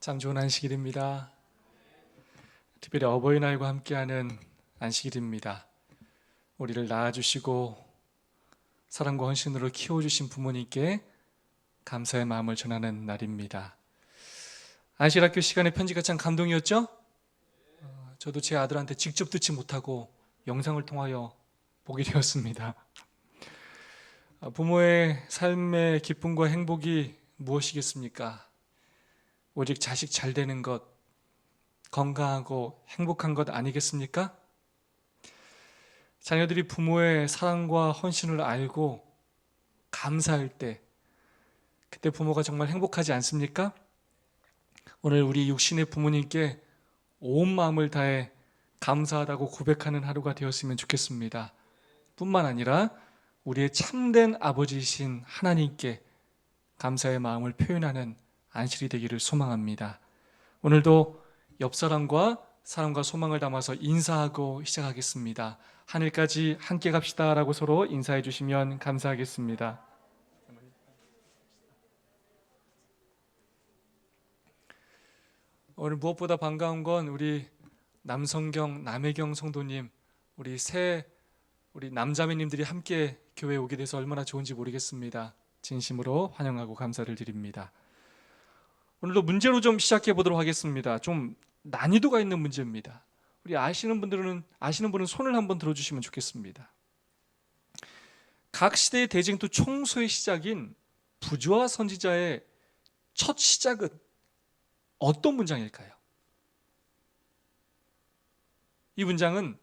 참 좋은 안식일입니다. 특별히 어버이날과 함께하는 안식일입니다. 우리를 낳아주시고 사랑과 헌신으로 키워주신 부모님께 감사의 마음을 전하는 날입니다. 안식일학교 시간의 편지가 참 감동이었죠? 저도 제 아들한테 직접 듣지 못하고 영상을 통하여 보게 되었습니다. 부모의 삶의 기쁨과 행복이 무엇이겠습니까? 오직 자식 잘 되는 것, 건강하고 행복한 것 아니겠습니까? 자녀들이 부모의 사랑과 헌신을 알고 감사할 때, 그때 부모가 정말 행복하지 않습니까? 오늘 우리 육신의 부모님께 온 마음을 다해 감사하다고 고백하는 하루가 되었으면 좋겠습니다. 뿐만 아니라 우리의 참된 아버지이신 하나님께 감사의 마음을 표현하는 안식일이 되기를 소망합니다. 오늘도 옆 사람과 사랑과 소망을 담아서 인사하고 시작하겠습니다. 하늘까지 함께 갑시다 라고 서로 인사해 주시면 감사하겠습니다. 오늘 무엇보다 반가운 건 우리 남성경, 남혜경 성도님, 우리 남자매님들이 함께 교회에 오게 돼서 얼마나 좋은지 모르겠습니다. 진심으로 환영하고 감사를 드립니다. 오늘도 문제로 좀 시작해 보도록 하겠습니다. 좀 난이도가 있는 문제입니다. 우리 아시는 분은 손을 한번 들어주시면 좋겠습니다. 각 시대의 대쟁투 총소의 시작인 부조와 선지자의 첫 시작은 어떤 문장일까요? 이 문장은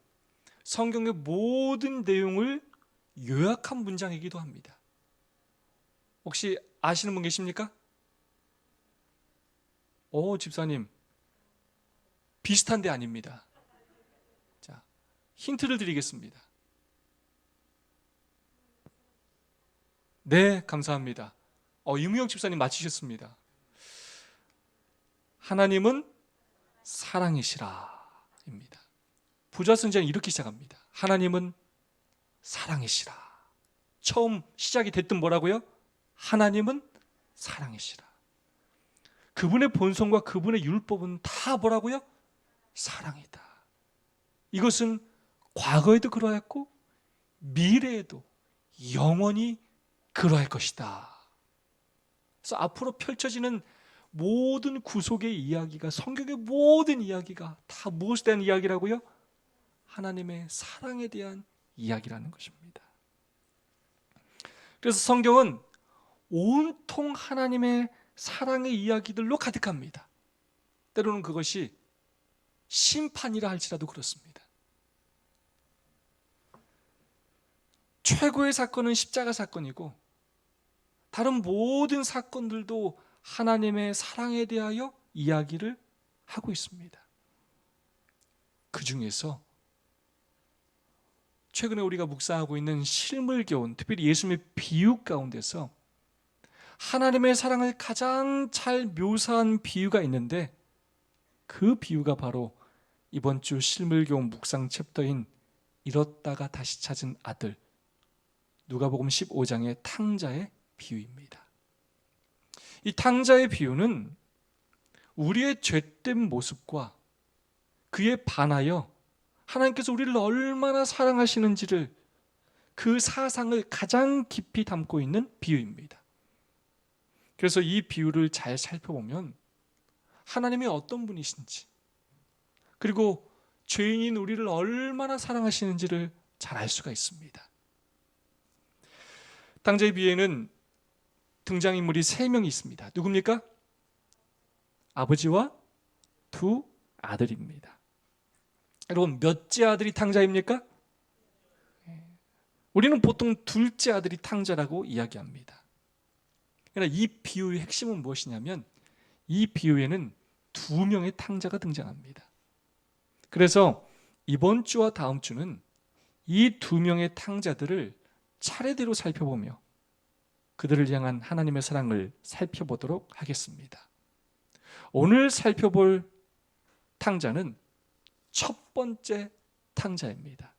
성경의 모든 내용을 요약한 문장이기도 합니다. 혹시 아시는 분 계십니까? 집사님, 비슷한데 아닙니다. 자, 힌트를 드리겠습니다. 네, 감사합니다. 유무영 집사님 맞히셨습니다. 하나님은 사랑이시라 입니다. 부자 선지자는 이렇게 시작합니다. 하나님은 사랑이시라. 처음 시작이 됐든 뭐라고요? 하나님은 사랑이시라. 그분의 본성과 그분의 율법은 다 뭐라고요? 사랑이다. 이것은 과거에도 그러했고 미래에도 영원히 그러할 것이다. 그래서 앞으로 펼쳐지는 모든 구속의 이야기가, 성경의 모든 이야기가 다 무엇에 대한 이야기라고요? 하나님의 사랑에 대한 이야기라는 것입니다. 그래서 성경은 온통 하나님의 사랑의 이야기들로 가득합니다. 때로는 그것이 심판이라 할지라도 그렇습니다. 최고의 사건은 십자가 사건이고 다른 모든 사건들도 하나님의 사랑에 대하여 이야기를 하고 있습니다. 그 중에서 최근에 우리가 묵상하고 있는 실물교훈, 특별히 예수님의 비유 가운데서 하나님의 사랑을 가장 잘 묘사한 비유가 있는데 그 비유가 바로 이번 주 실물교훈 묵상 챕터인 잃었다가 다시 찾은 아들, 누가복음 15장의 탕자의 비유입니다. 이 탕자의 비유는 우리의 죄된 모습과 그에 반하여 하나님께서 우리를 얼마나 사랑하시는지를, 그 사상을 가장 깊이 담고 있는 비유입니다. 그래서 이 비유를 잘 살펴보면 하나님이 어떤 분이신지, 그리고 죄인인 우리를 얼마나 사랑하시는지를 잘 알 수가 있습니다. 탕자의 비유에는 등장인물이 3명이 있습니다. 누굽니까? 아버지와 두 아들입니다. 여러분, 몇째 아들이 탕자입니까? 우리는 보통 둘째 아들이 탕자라고 이야기합니다. 그러나 이 비유의 핵심은 무엇이냐면 이 비유에는 2명의 탕자가 등장합니다. 그래서 이번 주와 다음 주는 이 2명의 탕자들을 차례대로 살펴보며 그들을 향한 하나님의 사랑을 살펴보도록 하겠습니다. 오늘 살펴볼 탕자는 첫 번째 탕자입니다.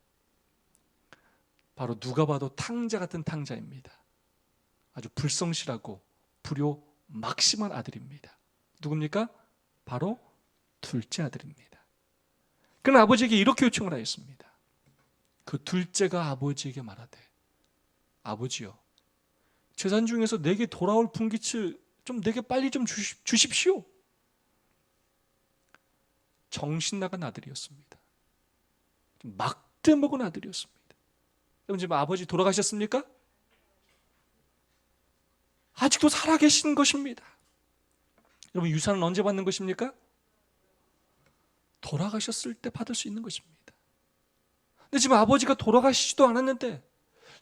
바로 누가 봐도 탕자 같은 탕자입니다. 아주 불성실하고 불효 막심한 아들입니다. 누굽니까? 바로 둘째 아들입니다. 그는 아버지에게 이렇게 요청을 하였습니다. 그 둘째가 아버지에게 말하되 아버지여 재산 중에서 내게 돌아올 분깃을 좀 내게 빨리 좀 주십시오. 정신 나간 아들이었습니다. 막대 먹은 아들이었습니다. 여러분 지금 아버지 돌아가셨습니까? 아직도 살아계신 것입니다. 여러분 유산은 언제 받는 것입니까? 돌아가셨을 때 받을 수 있는 것입니다. 근데 지금 아버지가 돌아가시지도 않았는데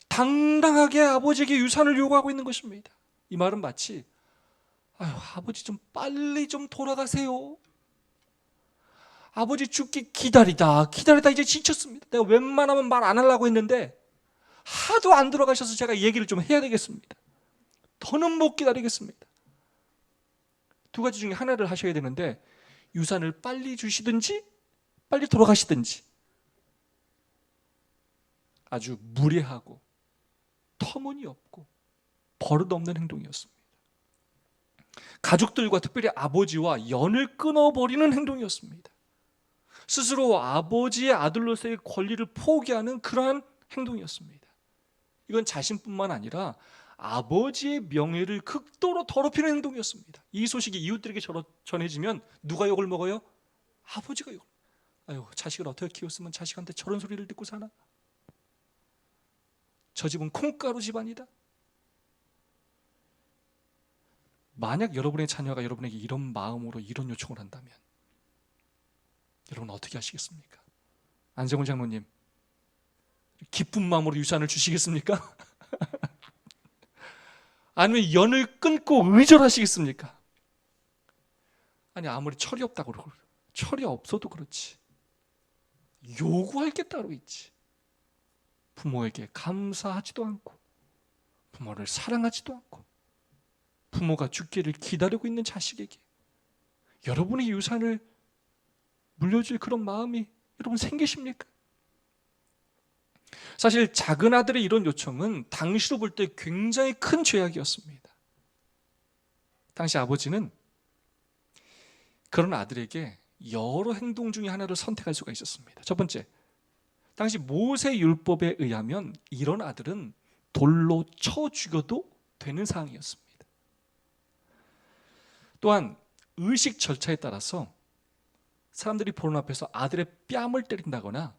당당하게 아버지에게 유산을 요구하고 있는 것입니다. 이 말은 마치 아버지 좀 빨리 좀 돌아가세요. 아버지 죽기 기다리다 이제 지쳤습니다. 내가 웬만하면 말 안 하려고 했는데 하도 안 돌아가셔서 제가 얘기를 좀 해야 되겠습니다. 더는 못 기다리겠습니다. 두 가지 중에 하나를 하셔야 되는데 유산을 빨리 주시든지 빨리 돌아가시든지. 아주 무례하고 터무니없고 버릇없는 행동이었습니다. 가족들과 특별히 아버지와 연을 끊어버리는 행동이었습니다. 스스로 아버지의 아들로서의 권리를 포기하는 그러한 행동이었습니다. 이건 자신뿐만 아니라 아버지의 명예를 극도로 더럽히는 행동이었습니다. 이 소식이 이웃들에게 전해지면 누가 욕을 먹어요? 아버지가 욕을 먹어요. 자식을 어떻게 키웠으면 자식한테 저런 소리를 듣고 사나? 저 집은 콩가루 집안이다. 만약 여러분의 자녀가 여러분에게 이런 마음으로 이런 요청을 한다면 여러분 어떻게 하시겠습니까? 안정훈 장로님, 기쁜 마음으로 유산을 주시겠습니까? 아니면 연을 끊고 의절하시겠습니까? 아니 아무리 철이 없다고 그러고 철이 없어도 그렇지 요구할 게 따로 있지. 부모에게 감사하지도 않고 부모를 사랑하지도 않고 부모가 죽기를 기다리고 있는 자식에게 여러분의 유산을 물려줄 그런 마음이 여러분 생기십니까? 사실 작은 아들의 이런 요청은 당시로 볼 때 굉장히 큰 죄악이었습니다. 당시 아버지는 그런 아들에게 여러 행동 중에 하나를 선택할 수가 있었습니다. 첫 번째, 당시 모세 율법에 의하면 이런 아들은 돌로 쳐 죽여도 되는 상황이었습니다. 또한 의식 절차에 따라서 사람들이 보는 앞에서 아들의 뺨을 때린다거나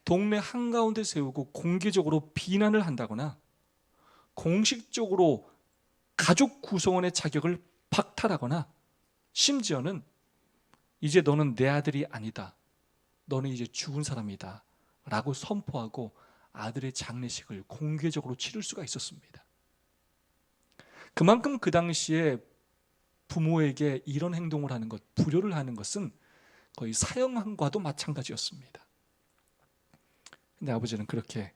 동네 한가운데 세우고 공개적으로 비난을 한다거나 공식적으로 가족 구성원의 자격을 박탈하거나 심지어는 이제 너는 내 아들이 아니다. 너는 이제 죽은 사람이다. 라고 선포하고 아들의 장례식을 공개적으로 치를 수가 있었습니다. 그만큼 그 당시에 부모에게 이런 행동을 하는 것, 불효를 하는 것은 거의 사형함과도 마찬가지였습니다. 근데 아버지는 그렇게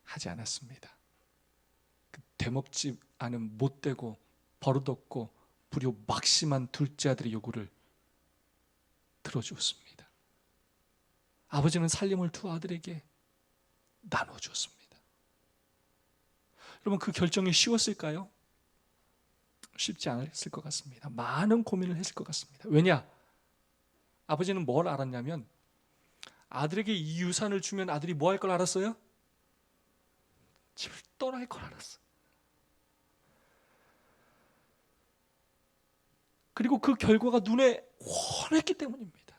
하지 않았습니다. 되먹지 않은 못되고 버릇없고 불효 막심한 둘째 아들의 요구를 들어주었습니다. 아버지는 살림을 두 아들에게 나눠주었습니다. 여러분 그 결정이 쉬웠을까요? 쉽지 않았을 것 같습니다. 많은 고민을 했을 것 같습니다. 왜냐? 아버지는 뭘 알았냐면 아들에게 이 유산을 주면 아들이 뭐 할 걸 알았어요? 집을 떠날 걸 알았어요. 그리고 그 결과가 눈에 훤했기 때문입니다.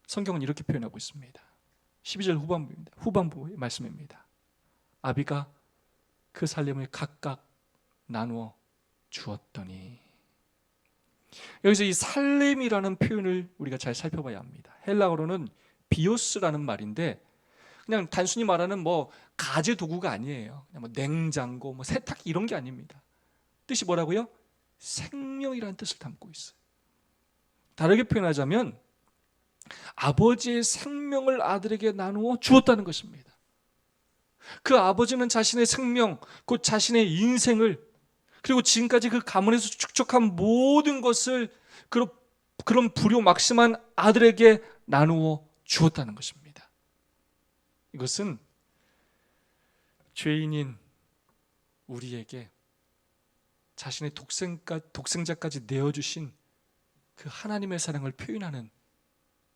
성경은 이렇게 표현하고 있습니다. 12절 후반부의 말씀입니다. 아비가 그 살림을 각각 나누어 주었더니. 여기서 이 살림이라는 표현을 우리가 잘 살펴봐야 합니다. 헬라어로는 비오스라는 말인데 그냥 단순히 말하는 뭐 가재 도구가 아니에요. 그냥 뭐 냉장고, 뭐 세탁기 이런 게 아닙니다. 뜻이 뭐라고요? 생명이라는 뜻을 담고 있어요. 다르게 표현하자면 아버지의 생명을 아들에게 나누어 주었다는 것입니다. 그 아버지는 자신의 생명, 곧 자신의 인생을 그리고 지금까지 그 가문에서 축적한 모든 것을 그런 불효막심한 아들에게 나누어 주었다는 것입니다. 이것은 죄인인 우리에게 자신의 독생자까지 내어주신 그 하나님의 사랑을 표현하는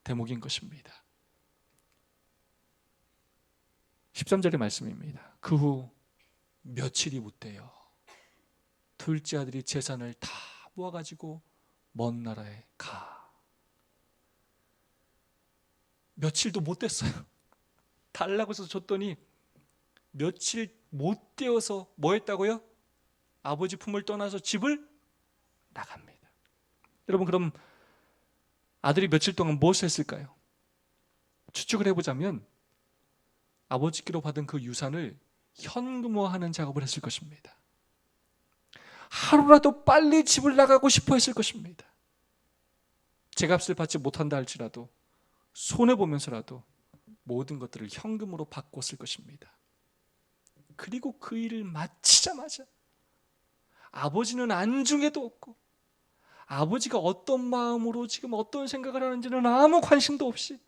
대목인 것입니다. 13절의 말씀입니다. 그 후 며칠이 묻되어 둘째 아들이 재산을 다 모아가지고 먼 나라에 가. 며칠도 못 됐어요. 달라고 해서 줬더니 며칠 못 되어서 뭐 했다고요? 아버지 품을 떠나서 집을 나갑니다. 여러분, 그럼 아들이 며칠 동안 무엇을 했을까요? 추측을 해보자면 아버지께로 받은 그 유산을 현금화하는 작업을 했을 것입니다. 하루라도 빨리 집을 나가고 싶어 했을 것입니다. 제값을 받지 못한다 할지라도 손해보면서라도 모든 것들을 현금으로 바꿨을 것입니다. 그리고 그 일을 마치자마자 아버지는 안중에도 없고 아버지가 어떤 마음으로 지금 어떤 생각을 하는지는 아무 관심도 없이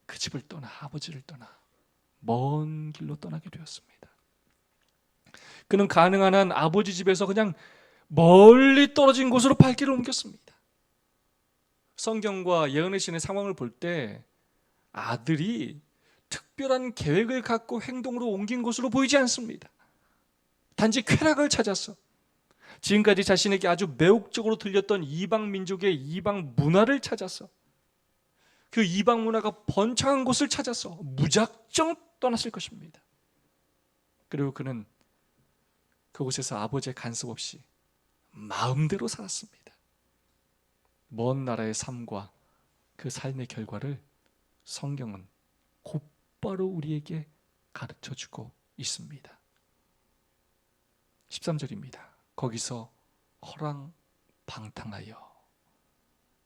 그 집을 떠나, 아버지를 떠나 먼 길로 떠나게 되었습니다. 그는 가능한 한 아버지 집에서 그냥 멀리 떨어진 곳으로 발길을 옮겼습니다. 성경과 예언의 신의 상황을 볼 때 아들이 특별한 계획을 갖고 행동으로 옮긴 것으로 보이지 않습니다. 단지 쾌락을 찾아서 지금까지 자신에게 아주 매혹적으로 들렸던 이방 민족의 이방 문화를 찾아서 그 이방 문화가 번창한 곳을 찾아서 무작정 떠났을 것입니다. 그리고 그는 그곳에서 아버지의 간섭 없이 마음대로 살았습니다. 먼 나라의 삶과 그 삶의 결과를 성경은 곧바로 우리에게 가르쳐주고 있습니다. 13절입니다. 거기서 허랑방탕하여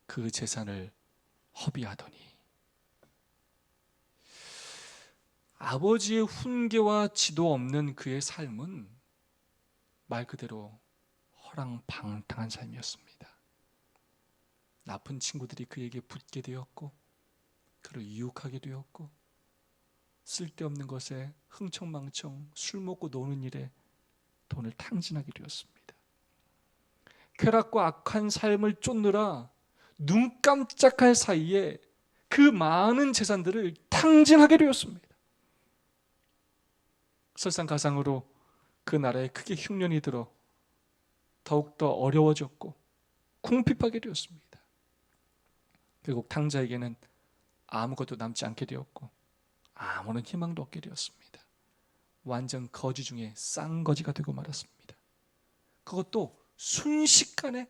그 재산을 허비하더니. 아버지의 훈계와 지도 없는 그의 삶은 말 그대로 허랑방탕한 삶이었습니다. 나쁜 친구들이 그에게 붙게 되었고 그를 유혹하게 되었고 쓸데없는 것에 흥청망청 술 먹고 노는 일에 돈을 탕진하게 되었습니다. 쾌락과 악한 삶을 쫓느라 눈 깜짝할 사이에 그 많은 재산들을 탕진하게 되었습니다. 설상가상으로 그 나라에 크게 흉년이 들어 더욱더 어려워졌고 궁핍하게 되었습니다. 결국 탕자에게는 아무것도 남지 않게 되었고 아무런 희망도 없게 되었습니다. 완전 거지 중에 쌍거지가 되고 말았습니다. 그것도 순식간에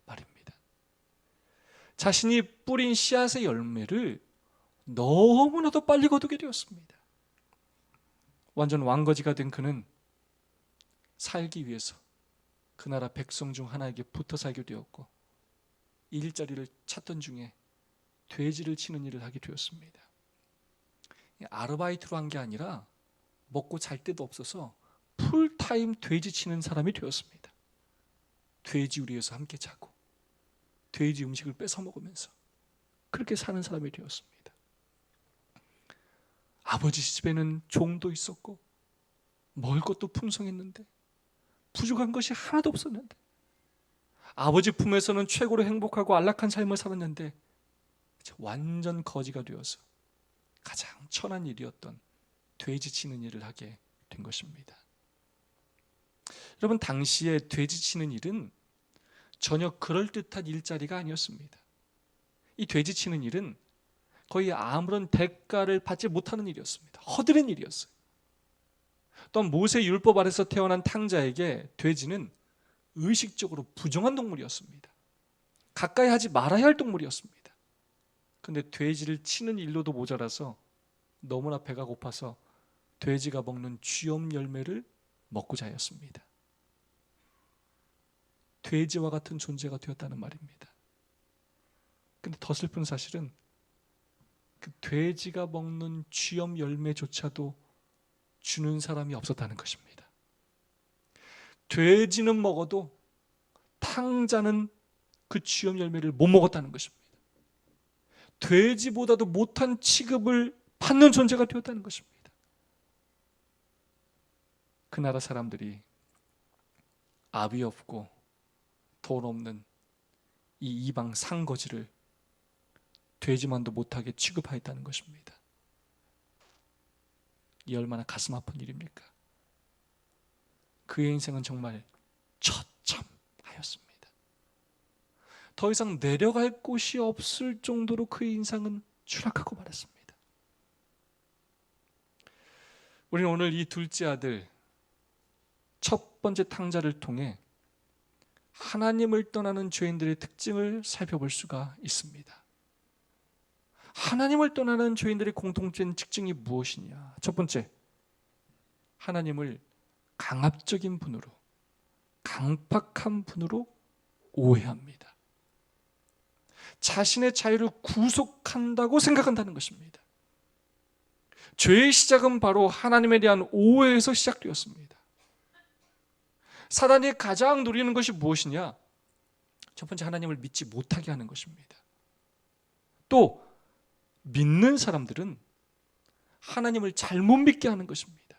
말입니다. 자신이 뿌린 씨앗의 열매를 너무나도 빨리 거두게 되었습니다. 완전 왕거지가 된 그는 살기 위해서 그 나라 백성 중 하나에게 붙어 살게 되었고 일자리를 찾던 중에 돼지를 치는 일을 하게 되었습니다. 아르바이트로 한 게 아니라 먹고 잘 데도 없어서 풀타임 돼지 치는 사람이 되었습니다. 돼지 우리에서 함께 자고 돼지 음식을 뺏어 먹으면서 그렇게 사는 사람이 되었습니다. 아버지 집에는 종도 있었고 먹을 것도 풍성했는데 부족한 것이 하나도 없었는데 아버지 품에서는 최고로 행복하고 안락한 삶을 살았는데 완전 거지가 되어서 가장 천한 일이었던 돼지 치는 일을 하게 된 것입니다. 여러분, 당시에 돼지 치는 일은 전혀 그럴듯한 일자리가 아니었습니다. 이 돼지 치는 일은 거의 아무런 대가를 받지 못하는 일이었습니다. 허드렛 일이었어요. 또한 모세 율법 아래서 태어난 탕자에게 돼지는 의식적으로 부정한 동물이었습니다. 가까이 하지 말아야 할 동물이었습니다. 그런데 돼지를 치는 일로도 모자라서 너무나 배가 고파서 돼지가 먹는 쥐엄 열매를 먹고자 하였습니다. 돼지와 같은 존재가 되었다는 말입니다. 그런데 더 슬픈 사실은 그 돼지가 먹는 쥐엄 열매조차도 주는 사람이 없었다는 것입니다. 돼지는 먹어도 탕자는 그 쥐엄 열매를 못 먹었다는 것입니다. 돼지보다도 못한 취급을 받는 존재가 되었다는 것입니다. 그 나라 사람들이 압이 없고 돈 없는 이 이방 상거지를 되지만도 못하게 취급하였다는 것입니다. 이 얼마나 가슴 아픈 일입니까? 그의 인생은 정말 처참하였습니다. 더 이상 내려갈 곳이 없을 정도로 그의 인생은 추락하고 말았습니다. 우리는 오늘 이 둘째 아들 첫 번째 탕자를 통해 하나님을 떠나는 죄인들의 특징을 살펴볼 수가 있습니다. 하나님을 떠나는 죄인들의 공통된 특징이 무엇이냐? 첫 번째, 하나님을 강압적인 분으로, 강팍한 분으로 오해합니다. 자신의 자유를 구속한다고 생각한다는 것입니다. 죄의 시작은 바로 하나님에 대한 오해에서 시작되었습니다. 사단이 가장 노리는 것이 무엇이냐? 첫 번째, 하나님을 믿지 못하게 하는 것입니다. 또 믿는 사람들은 하나님을 잘못 믿게 하는 것입니다.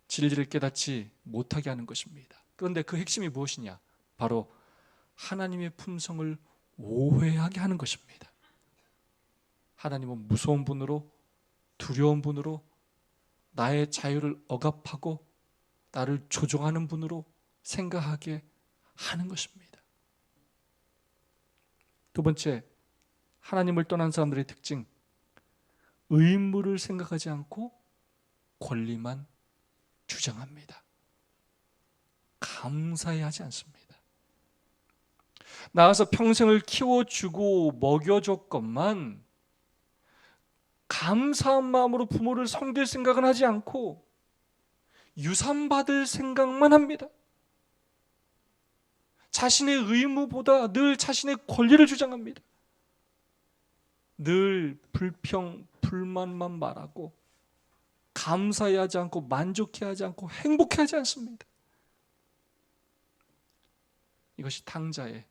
진리를 깨닫지 못하게 하는 것입니다. 그런데 그 핵심이 무엇이냐? 바로 하나님의 품성을 오해하게 하는 것입니다. 하나님은 무서운 분으로, 두려운 분으로, 나의 자유를 억압하고 나를 조종하는 분으로 생각하게 하는 것입니다. 두 번째, 하나님을 떠난 사람들의 특징, 의무를 생각하지 않고 권리만 주장합니다. 감사해하지 않습니다. 나와서 평생을 키워주고 먹여줬건만 감사한 마음으로 부모를 섬길 생각은 하지 않고 유산받을 생각만 합니다. 자신의 의무보다 늘 자신의 권리를 주장합니다. 늘 불평, 불만만 말하고 감사해하지 않고 만족해하지 않고 행복해하지 않습니다. 이것이 탕자의,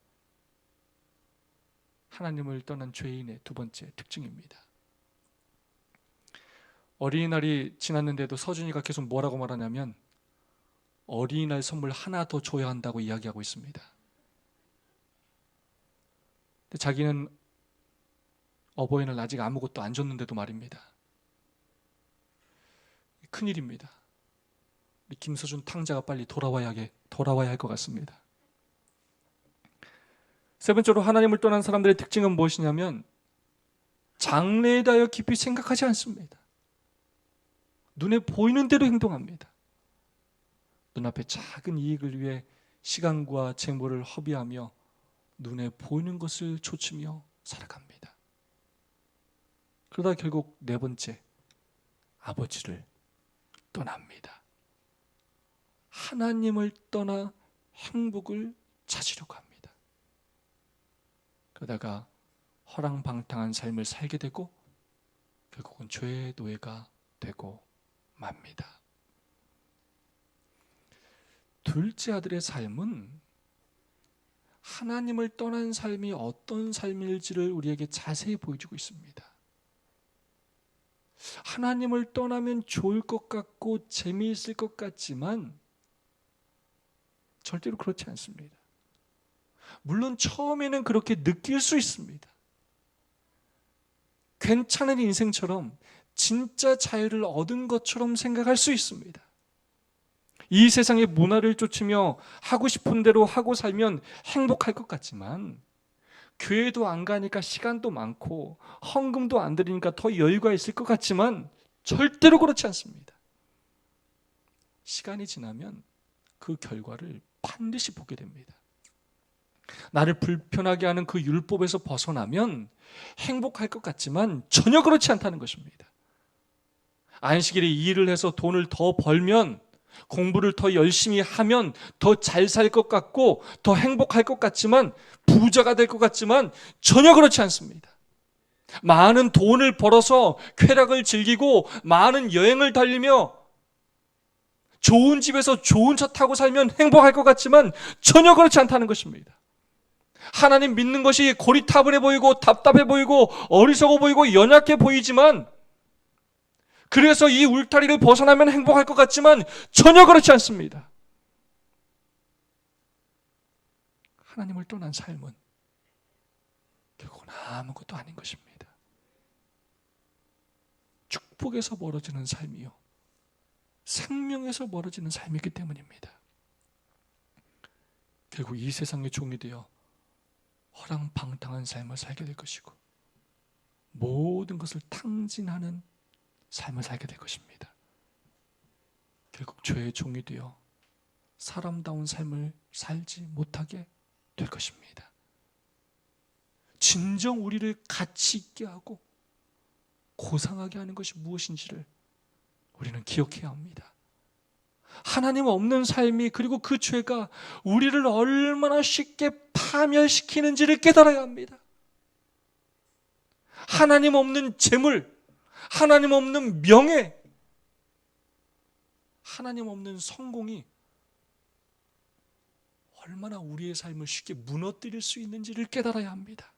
하나님을 떠난 죄인의 두 번째 특징입니다. 어린이날이 지났는데도 서준이가 계속 뭐라고 말하냐면 어린이날 선물 하나 더 줘야 한다고 이야기하고 있습니다. 근데 자기는 어버이날 아직 아무것도 안 줬는데도 말입니다. 큰일입니다. 우리 김서준 탕자가 빨리 돌아와야 할 것 같습니다. 세 번째로 하나님을 떠난 사람들의 특징은 무엇이냐면 장래에 대하여 깊이 생각하지 않습니다. 눈에 보이는 대로 행동합니다. 눈앞의 작은 이익을 위해 시간과 재물을 허비하며 눈에 보이는 것을 좇으며 살아갑니다. 그러다 결국 네 번째, 아버지를 떠납니다. 하나님을 떠나 행복을 찾으려고 합니다. 그러다가 허랑방탕한 삶을 살게 되고 결국은 죄의 노예가 되고 맙니다. 둘째 아들의 삶은 하나님을 떠난 삶이 어떤 삶일지를 우리에게 자세히 보여주고 있습니다. 하나님을 떠나면 좋을 것 같고 재미있을 것 같지만 절대로 그렇지 않습니다. 물론 처음에는 그렇게 느낄 수 있습니다. 괜찮은 인생처럼 진짜 자유를 얻은 것처럼 생각할 수 있습니다. 이 세상의 문화를 쫓으며 하고 싶은 대로 하고 살면 행복할 것 같지만 교회도 안 가니까 시간도 많고 헌금도 안 드리니까 더 여유가 있을 것 같지만 절대로 그렇지 않습니다. 시간이 지나면 그 결과를 반드시 보게 됩니다. 나를 불편하게 하는 그 율법에서 벗어나면 행복할 것 같지만 전혀 그렇지 않다는 것입니다. 안식일에 일을 해서 돈을 더 벌면, 공부를 더 열심히 하면 더 잘 살 것 같고 더 행복할 것 같지만, 부자가 될 것 같지만 전혀 그렇지 않습니다. 많은 돈을 벌어서 쾌락을 즐기고 많은 여행을 달리며 좋은 집에서 좋은 차 타고 살면 행복할 것 같지만 전혀 그렇지 않다는 것입니다. 하나님 믿는 것이 고리타분해 보이고 답답해 보이고 어리석어 보이고 연약해 보이지만, 그래서 이 울타리를 벗어나면 행복할 것 같지만 전혀 그렇지 않습니다. 하나님을 떠난 삶은 결국은 아무것도 아닌 것입니다. 축복에서 멀어지는 삶이요, 생명에서 멀어지는 삶이기 때문입니다. 결국 이 세상의 종이 되어 허랑방탕한 삶을 살게 될 것이고 모든 것을 탕진하는 삶을 살게 될 것입니다. 결국 죄의 종이 되어 사람다운 삶을 살지 못하게 될 것입니다. 진정 우리를 가치 있게 하고 고상하게 하는 것이 무엇인지를 우리는 기억해야 합니다. 하나님 없는 삶이, 그리고 그 죄가 우리를 얼마나 쉽게 파멸시키는지를 깨달아야 합니다. 하나님 없는 재물, 하나님 없는 명예, 하나님 없는 성공이 얼마나 우리의 삶을 쉽게 무너뜨릴 수 있는지를 깨달아야 합니다.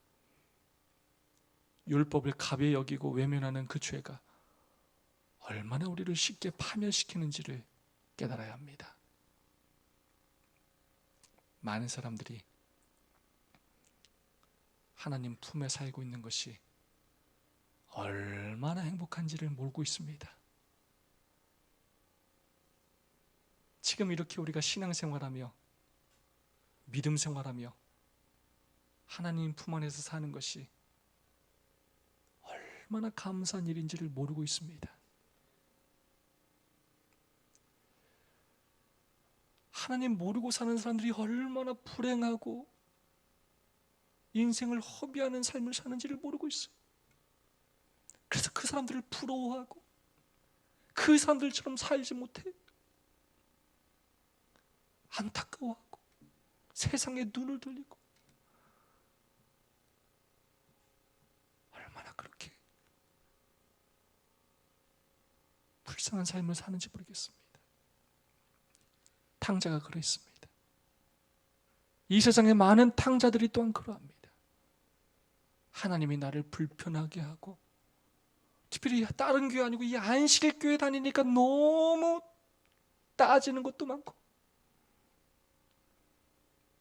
율법을 가벼이 여기고 외면하는 그 죄가 얼마나 우리를 쉽게 파멸시키는지를 깨달아야 합니다. 많은 사람들이 하나님 품에 살고 있는 것이 얼마나 행복한지를 모르고 있습니다. 지금 이렇게 우리가 신앙생활하며 믿음 생활하며 하나님 품 안에서 사는 것이 얼마나 감사한 일인지를 모르고 있습니다. 하나님 모르고 사는 사람들이 얼마나 불행하고 인생을 허비하는 삶을 사는지를 모르고 있어요. 그래서 그 사람들을 부러워하고 그 사람들처럼 살지 못해 안타까워하고 세상에 눈을 돌리고 얼마나 그렇게 불쌍한 삶을 사는지 모르겠습니다. 탕자가 그러했습니다. 이 세상에 많은 탕자들이 또한 그러합니다. 하나님이 나를 불편하게 하고, 특별히 다른 교회 아니고 이 안식일 교회 다니니까 너무 따지는 것도 많고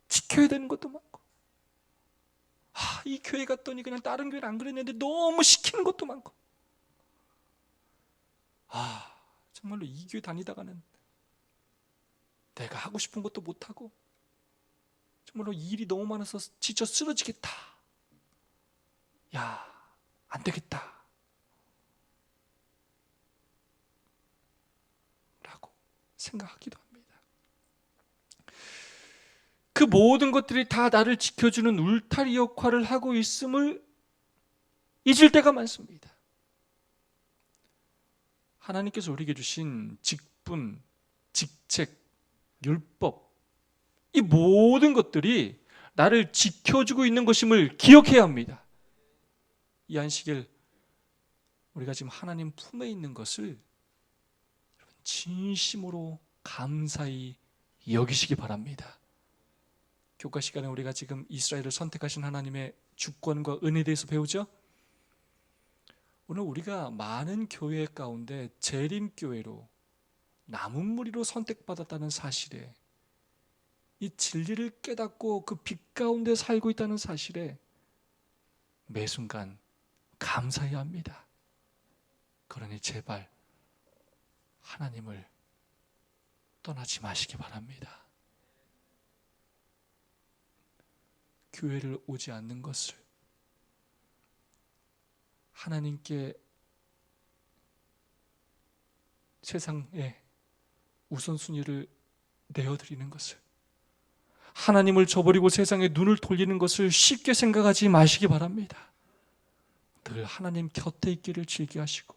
지켜야 되는 것도 많고, 이 교회 갔더니 그냥 다른 교회는 안 그랬는데 너무 시키는 것도 많고, 정말로 이 교회 다니다가는 내가 하고 싶은 것도 못하고 정말로 일이 너무 많아서 지쳐 쓰러지겠다, 안 되겠다 라고 생각하기도 합니다. 그 모든 것들이 다 나를 지켜주는 울타리 역할을 하고 있음을 잊을 때가 많습니다. 하나님께서 우리에게 주신 직분, 직책, 율법, 이 모든 것들이 나를 지켜주고 있는 것임을 기억해야 합니다. 이 안식일 우리가 지금 하나님 품에 있는 것을 진심으로 감사히 여기시기 바랍니다. 교과 시간에 우리가 지금 이스라엘을 선택하신 하나님의 주권과 은혜에 대해서 배우죠. 오늘 우리가 많은 교회 가운데 재림교회로 남은 무리로 선택받았다는 사실에, 이 진리를 깨닫고 그 빛 가운데 살고 있다는 사실에 매 순간 감사해야 합니다. 그러니 제발 하나님을 떠나지 마시기 바랍니다. 교회를 오지 않는 것을, 하나님께 세상에 우선순위를 내어드리는 것을, 하나님을 저버리고 세상에 눈을 돌리는 것을 쉽게 생각하지 마시기 바랍니다. 늘 하나님 곁에 있기를 즐겨하시고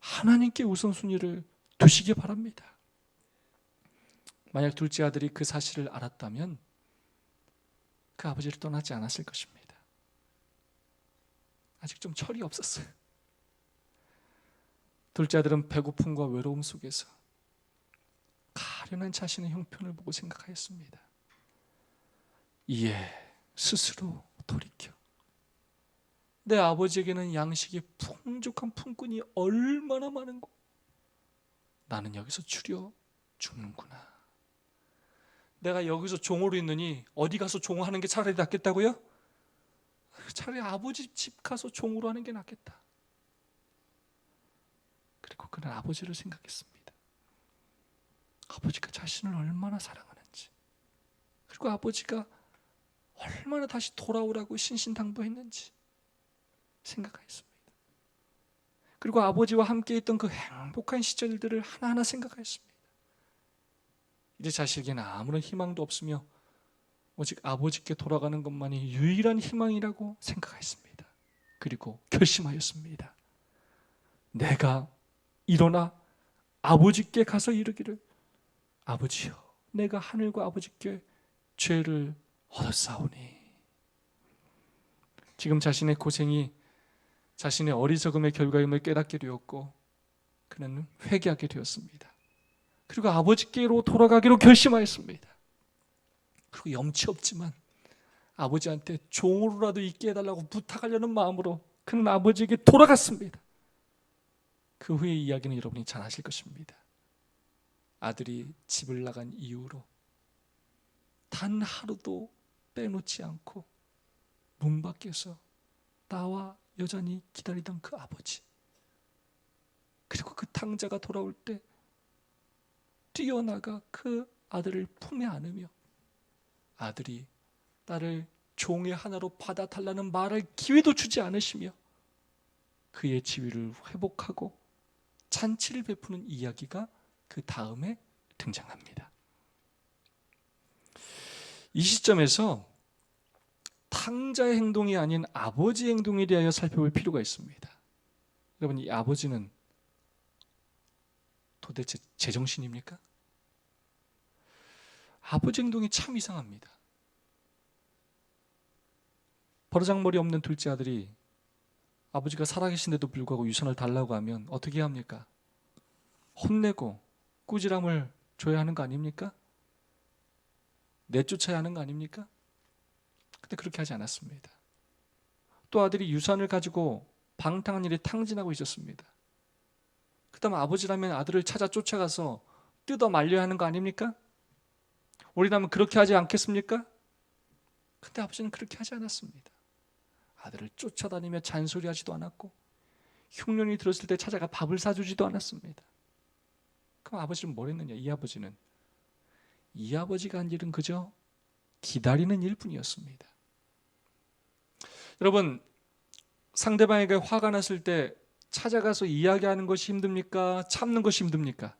하나님께 우선순위를 두시기 바랍니다. 만약 둘째 아들이 그 사실을 알았다면 그 아버지를 떠나지 않았을 것입니다. 아직 좀 철이 없었어요. 둘째 아들은 배고픔과 외로움 속에서 가련한 자신의 형편을 보고 생각하였습니다. 이에 스스로 돌이켜 내 아버지에게는 양식이 풍족한 품꾼이 얼마나 많은고 나는 여기서 추려 죽는구나. 내가 여기서 종으로 있느니 어디 가서 종하는 게 차라리 낫겠다고요? 차라리 아버지 집 가서 종으로 하는 게 낫겠다. 그리고 그는 아버지를 생각했습니다. 아버지가 자신을 얼마나 사랑하는지, 그리고 아버지가 얼마나 다시 돌아오라고 신신당부했는지 생각하였습니다. 그리고 아버지와 함께 있던 그 행복한 시절들을 하나하나 생각하였습니다. 이제 자신에게는 아무런 희망도 없으며 오직 아버지께 돌아가는 것만이 유일한 희망이라고 생각했습니다. 그리고 결심하였습니다. 내가 일어나 아버지께 가서 이르기를, 아버지여, 내가 하늘과 아버지께 죄를 얻었사오니. 지금 자신의 고생이 자신의 어리석음의 결과임을 깨닫게 되었고 그는 회개하게 되었습니다. 그리고 아버지께로 돌아가기로 결심하였습니다. 그리고 염치 없지만 아버지한테 종으로라도 있게 해달라고 부탁하려는 마음으로 그는 아버지에게 돌아갔습니다. 그 후의 이야기는 여러분이 잘 아실 것입니다. 아들이 집을 나간 이후로 단 하루도 빼놓지 않고 문 밖에서 나와 여전히 기다리던 그 아버지, 그리고 그 탕자가 돌아올 때 뛰어나가 그 아들을 품에 안으며 아들이 나를 종의 하나로 받아달라는 말할 기회도 주지 않으시며 그의 지위를 회복하고 잔치를 베푸는 이야기가 그 다음에 등장합니다. 이 시점에서 탕자의 행동이 아닌 아버지의 행동에 대하여 살펴볼 필요가 있습니다. 여러분, 이 아버지는 도대체 제정신입니까? 아버지 행동이 참 이상합니다. 버르장머리 없는 둘째 아들이 아버지가 살아계신데도 불구하고 유산을 달라고 하면 어떻게 합니까? 혼내고 꾸지람을 줘야 하는 거 아닙니까? 내쫓아야 하는 거 아닙니까? 근데 그렇게 하지 않았습니다. 또 아들이 유산을 가지고 방탕한 일에 탕진하고 있었습니다. 그 다음 아버지라면 아들을 찾아 쫓아가서 뜯어 말려야 하는 거 아닙니까? 우리라면 그렇게 하지 않겠습니까? 근데 아버지는 그렇게 하지 않았습니다. 아들을 쫓아다니며 잔소리하지도 않았고 흉년이 들었을 때 찾아가 밥을 사주지도 않았습니다. 그럼 아버지는 뭘 했느냐? 이 아버지가 한 일은 그저 기다리는 일뿐이었습니다. 여러분, 상대방에게 화가 났을 때 찾아가서 이야기하는 것이 힘듭니까? 참는 것이 힘듭니까?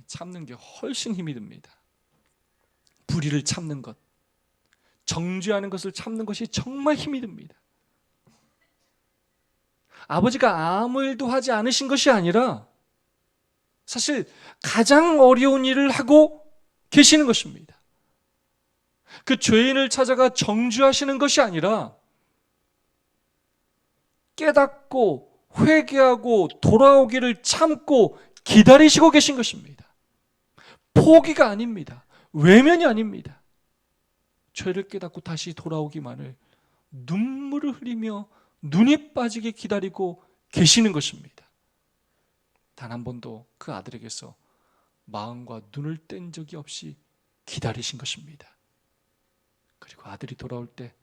참는 게 훨씬 힘이 듭니다. 불의를 참는 것, 정죄하는 것을 참는 것이 정말 힘이 듭니다. 아버지가 아무 일도 하지 않으신 것이 아니라 사실 가장 어려운 일을 하고 계시는 것입니다. 그 죄인을 찾아가 정죄하시는 것이 아니라 깨닫고 회개하고 돌아오기를 참고 기다리시고 계신 것입니다. 포기가 아닙니다. 외면이 아닙니다. 죄를 깨닫고 다시 돌아오기만을 눈물을 흘리며 눈이 빠지게 기다리고 계시는 것입니다. 단 한 번도 그 아들에게서 마음과 눈을 뗀 적이 없이 기다리신 것입니다. 그리고 아들이 돌아올 때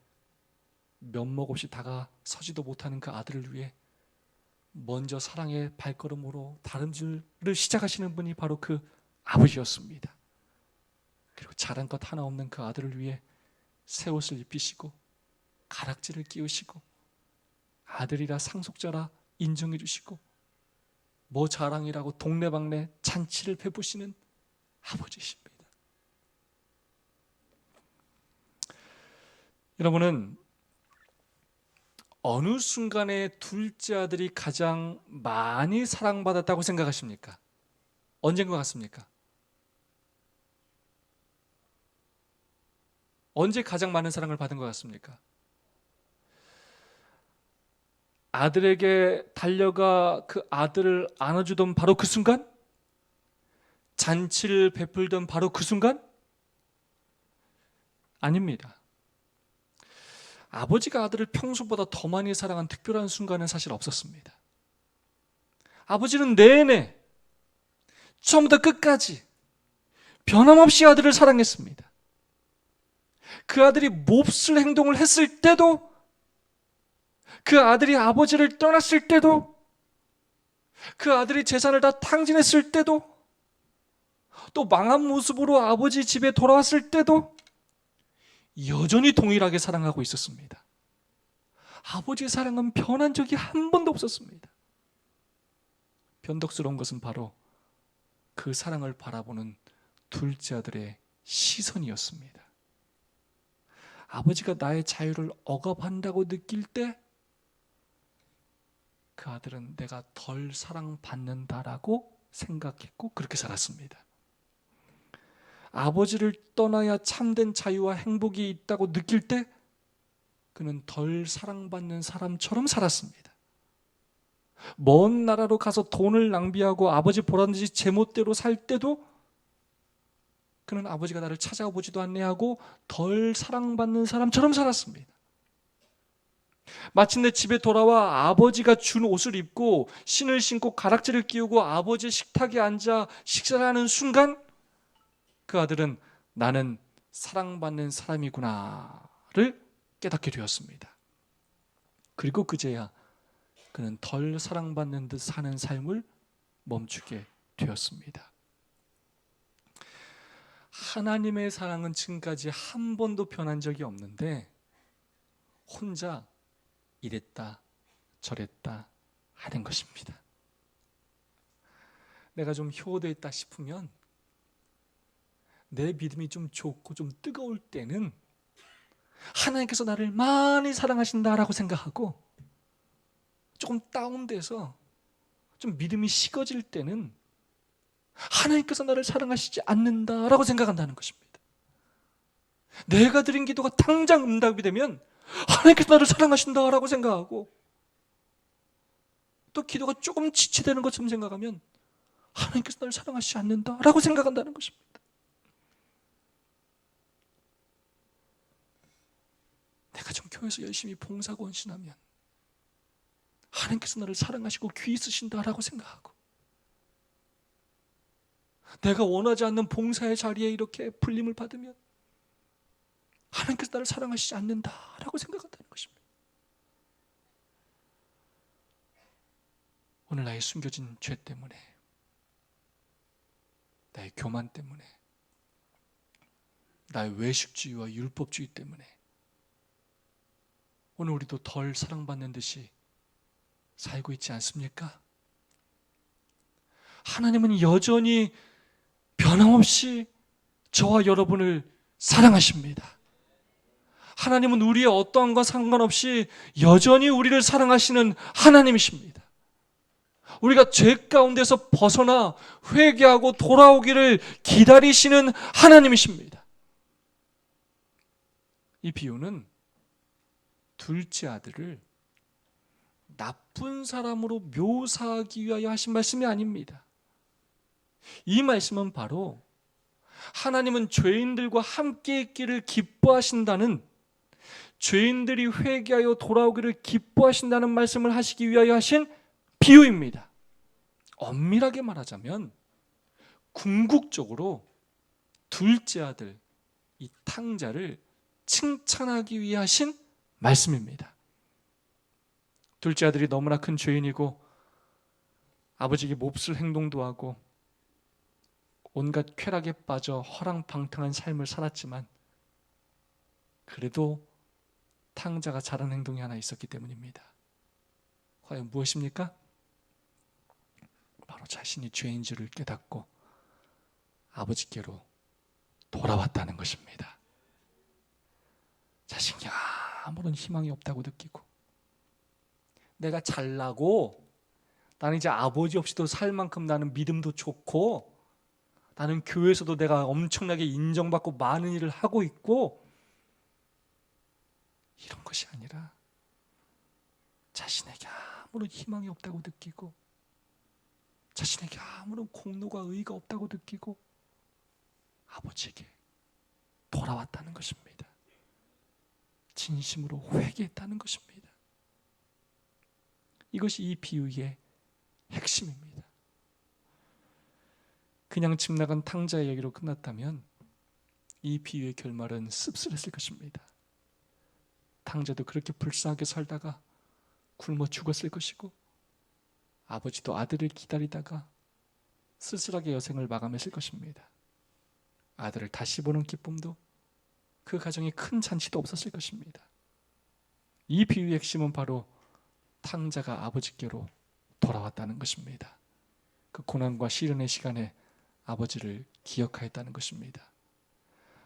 면목 없이 다가서지도 못하는 그 아들을 위해 먼저 사랑의 발걸음으로 다름질을 시작하시는 분이 바로 그 아버지였습니다. 그리고 자랑 것 하나 없는 그 아들을 위해 새 옷을 입히시고 가락지를 끼우시고 아들이라 상속자라 인정해 주시고 뭐 자랑이라고 동네방네 잔치를 베푸시는 아버지십니다. 여러분은 어느 순간에 둘째 아들이 가장 많이 사랑받았다고 생각하십니까? 언제인 것 같습니까? 언제 가장 많은 사랑을 받은 것 같습니까? 아들에게 달려가 그 아들을 안아주던 바로 그 순간? 잔치를 베풀던 바로 그 순간? 아닙니다. 아버지가 아들을 평소보다 더 많이 사랑한 특별한 순간은 사실 없었습니다. 아버지는 내내 처음부터 끝까지 변함없이 아들을 사랑했습니다. 그 아들이 몹쓸 행동을 했을 때도, 그 아들이 아버지를 떠났을 때도, 그 아들이 재산을 다 탕진했을 때도, 또 망한 모습으로 아버지 집에 돌아왔을 때도 여전히 동일하게 사랑하고 있었습니다. 아버지의 사랑은 변한 적이 한 번도 없었습니다. 변덕스러운 것은 바로 그 사랑을 바라보는 둘째 아들의 시선이었습니다. 아버지가 나의 자유를 억압한다고 느낄 때 그 아들은 내가 덜 사랑받는다라고 생각했고 그렇게 살았습니다. 아버지를 떠나야 참된 자유와 행복이 있다고 느낄 때 그는 덜 사랑받는 사람처럼 살았습니다. 먼 나라로 가서 돈을 낭비하고 아버지 보라는지 제멋대로 살 때도 그는 아버지가 나를 찾아보지도 않네하고 덜 사랑받는 사람처럼 살았습니다. 마침내 집에 돌아와 아버지가 준 옷을 입고 신을 신고 가락지를 끼우고 아버지의 식탁에 앉아 식사를 하는 순간 그 아들은 나는 사랑받는 사람이구나를 깨닫게 되었습니다. 그리고 그제야 그는 덜 사랑받는 듯 사는 삶을 멈추게 되었습니다. 하나님의 사랑은 지금까지 한 번도 변한 적이 없는데 혼자 이랬다 저랬다 하는 것입니다. 내가 좀 효도했다 싶으면, 내 믿음이 좀 좋고 좀 뜨거울 때는 하나님께서 나를 많이 사랑하신다라고 생각하고, 조금 다운돼서 좀 믿음이 식어질 때는 하나님께서 나를 사랑하시지 않는다라고 생각한다는 것입니다. 내가 드린 기도가 당장 응답이 되면 하나님께서 나를 사랑하신다라고 생각하고, 또 기도가 조금 지체되는 것처럼 생각하면 하나님께서 나를 사랑하시지 않는다라고 생각한다는 것입니다. 내가 좀 교회에서 열심히 봉사하고 헌신하면 하나님께서 나를 사랑하시고 귀히 쓰신다라고 생각하고, 내가 원하지 않는 봉사의 자리에 이렇게 불림을 받으면 하나님께서 나를 사랑하시지 않는다라고 생각한다는 것입니다. 오늘 나의 숨겨진 죄 때문에, 나의 교만 때문에, 나의 외식주의와 율법주의 때문에 오늘 우리도 덜 사랑받는 듯이 살고 있지 않습니까? 하나님은 여전히 변함없이 저와 여러분을 사랑하십니다. 하나님은 우리의 어떠한 것 상관없이 여전히 우리를 사랑하시는 하나님이십니다. 우리가 죄 가운데서 벗어나 회개하고 돌아오기를 기다리시는 하나님이십니다. 이 비유는 둘째 아들을 나쁜 사람으로 묘사하기 위하여 하신 말씀이 아닙니다. 이 말씀은 바로 하나님은 죄인들과 함께 있기를 기뻐하신다는, 죄인들이 회개하여 돌아오기를 기뻐하신다는 말씀을 하시기 위하여 하신 비유입니다. 엄밀하게 말하자면 궁극적으로 둘째 아들, 이 탕자를 칭찬하기 위해 하신 말씀입니다. 둘째 아들이 너무나 큰 죄인이고 아버지에게 몹쓸 행동도 하고 온갖 쾌락에 빠져 허랑방탕한 삶을 살았지만 그래도 탕자가 잘한 행동이 하나 있었기 때문입니다. 과연 무엇입니까? 바로 자신이 죄인 줄을 깨닫고 아버지께로 돌아왔다는 것입니다. 자신이 아무런 희망이 없다고 느끼고, 내가 잘나고 나는 이제 아버지 없이도 살 만큼 나는 믿음도 좋고, 나는 교회에서도 내가 엄청나게 인정받고 많은 일을 하고 있고, 이런 것이 아니라 자신에게 아무런 희망이 없다고 느끼고, 자신에게 아무런 공로가 의의가 없다고 느끼고 아버지에게 돌아왔다는 것입니다. 진심으로 회개했다는 것입니다. 이것이 이 비유의 핵심입니다. 그냥 집 나간 탕자의 얘기로 끝났다면 이 비유의 결말은 씁쓸했을 것입니다. 탕자도 그렇게 불쌍하게 살다가 굶어 죽었을 것이고, 아버지도 아들을 기다리다가 쓸쓸하게 여생을 마감했을 것입니다. 아들을 다시 보는 기쁨도, 그 가정에 큰 잔치도 없었을 것입니다. 이 비유의 핵심은 바로 탕자가 아버지께로 돌아왔다는 것입니다. 그 고난과 시련의 시간에 아버지를 기억하였다는 것입니다.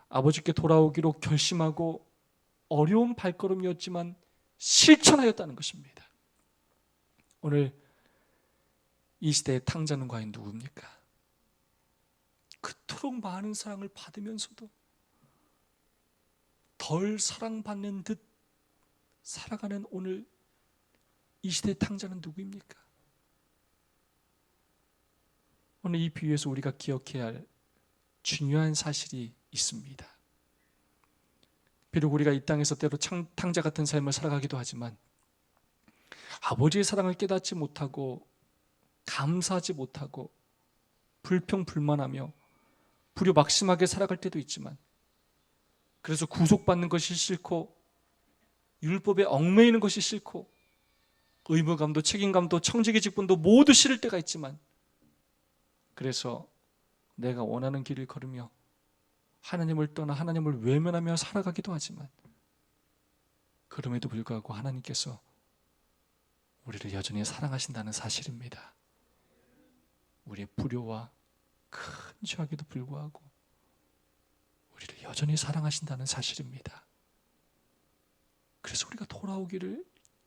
아버지께 돌아오기로 결심하고 어려운 발걸음이었지만 실천하였다는 것입니다. 오늘 이 시대의 탕자는 과연 누굽니까? 그토록 많은 사랑을 받으면서도 덜 사랑받는 듯 살아가는 오늘 이 시대의 탕자는 누구입니까? 오늘 이 비유에서 우리가 기억해야 할 중요한 사실이 있습니다. 비록 우리가 이 땅에서 때로 탕자 같은 삶을 살아가기도 하지만 아버지의 사랑을 깨닫지 못하고 감사하지 못하고 불평불만하며 불효막심하게 살아갈 때도 있지만, 그래서 구속받는 것이 싫고 율법에 얽매이는 것이 싫고 의무감도 책임감도 청지기 직분도 모두 싫을 때가 있지만, 그래서 내가 원하는 길을 걸으며 하나님을 떠나 하나님을 외면하며 살아가기도 하지만, 그럼에도 불구하고 하나님께서 우리를 여전히 사랑하신다는 사실입니다. 우리의 불효와 큰 죄악에도 불구하고 우리를 여전히 사랑하신다는 사실입니다. 그래서 우리가 돌아오기를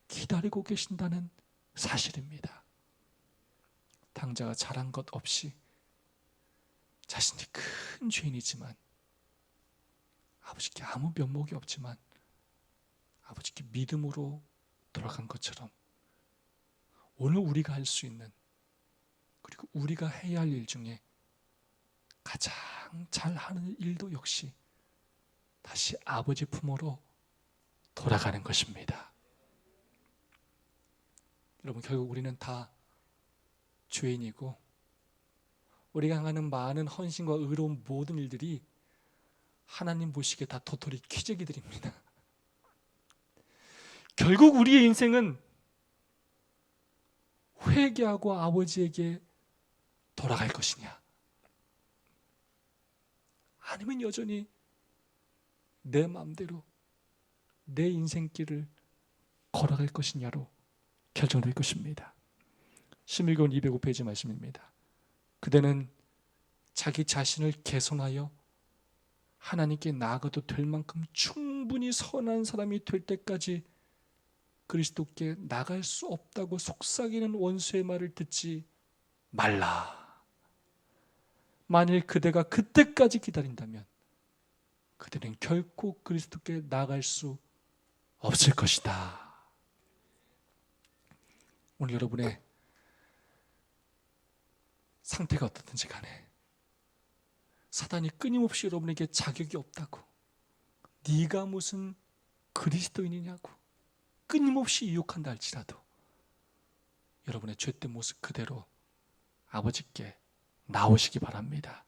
기다리고 계신다는 사실입니다. 탕자가 잘한 것 없이 자신이 큰 죄인이지만, 아버지께 아무 면목이 없지만 아버지께 믿음으로 돌아간 것처럼, 오늘 우리가 할 수 있는, 그리고 우리가 해야 할 일 중에 가장 잘하는 일도 역시 다시 아버지 품으로 돌아가는 것입니다. 여러분, 결국 우리는 다 죄인이고, 우리가 행하는 많은 헌신과 의로운 모든 일들이 하나님 보시기에 다 도토리 키재기들입니다. 결국 우리의 인생은 회개하고 아버지에게 돌아갈 것이냐, 아니면 여전히 내 마음대로 내 인생길을 걸어갈 것이냐로 결정될 것입니다. 신명기원 205페이지 말씀입니다. 그대는 자기 자신을 개선하여 하나님께 나아가도 될 만큼 충분히 선한 사람이 될 때까지 그리스도께 나갈 수 없다고 속삭이는 원수의 말을 듣지 말라. 만일 그대가 그때까지 기다린다면 그대는 결코 그리스도께 나갈 수 없을 것이다. 오늘 여러분의 상태가 어떻든지 간에 사단이 끊임없이 여러분에게 자격이 없다고, 네가 무슨 그리스도인이냐고 끊임없이 유혹한다 할지라도, 여러분의 죄된 모습 그대로 아버지께 나오시기 바랍니다.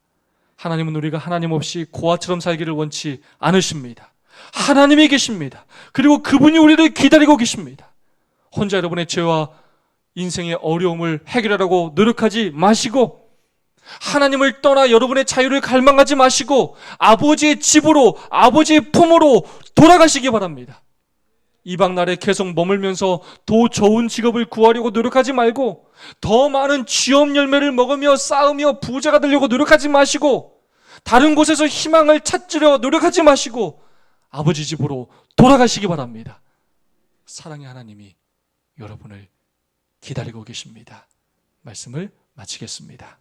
하나님은 우리가 하나님 없이 고아처럼 살기를 원치 않으십니다. 하나님이 계십니다. 그리고 그분이 우리를 기다리고 계십니다. 혼자 여러분의 죄와 인생의 어려움을 해결하려고 노력하지 마시고, 하나님을 떠나 여러분의 자유를 갈망하지 마시고 아버지의 집으로, 아버지의 품으로 돌아가시기 바랍니다. 이방 나라에 계속 머물면서 더 좋은 직업을 구하려고 노력하지 말고, 더 많은 취업 열매를 먹으며 쌓으며 부자가 되려고 노력하지 마시고, 다른 곳에서 희망을 찾으려 노력하지 마시고 아버지 집으로 돌아가시기 바랍니다. 사랑의 하나님이 여러분을 기다리고 계십니다. 말씀을 마치겠습니다.